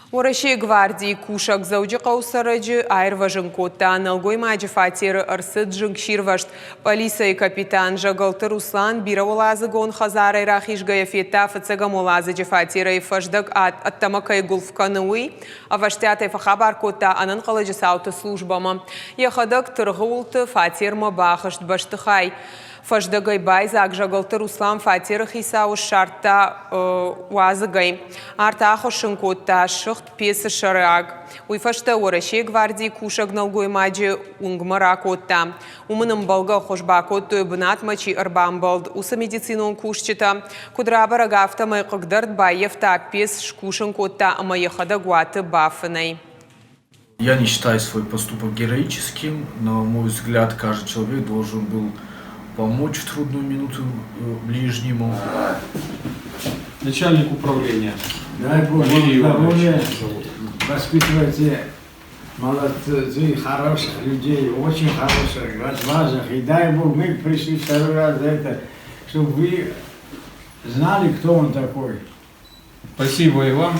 Уорашей гвардии кушак зауджи каусараджи айр важынкотта налгой маджи фатиры арсыд жыңкширвашт. Полиция капитан Жагалты Руслан бира олазы гон хазарай рахишгая фета фацага молазы джи фатиры фаждаг аттамакай гулфкануи, а ваштятай фахабар котта анан қаладжи сауты службама. Яхадак тыргулты фатирма бахышт баштыхай. Фаждагай байзак Жагалты Руслан фатиры хисау шарта уазыгай. Артахо шынкотта шыхт песы шараг. Уйфашта уорашей гвардии кушак налгой маджи унгмара котта. Умыным балга хошба котту бынат мачи арбамбалд. Уса медицинон кушчита. Кудраба рагафта майкагдард байефта пес шкушен котта амаяхада гуаты бафанай. Я не считаю свой поступок героическим, но, на мой взгляд, каждый человек должен был помочь в трудную минуту ближнему. Начальник управления. Дай Бог здоровья, воспитывайте молодых, хороших людей, очень хороших, отважных. И дай Бог, мы пришли второй раз за это, чтобы вы знали, кто он такой. Спасибо и вам.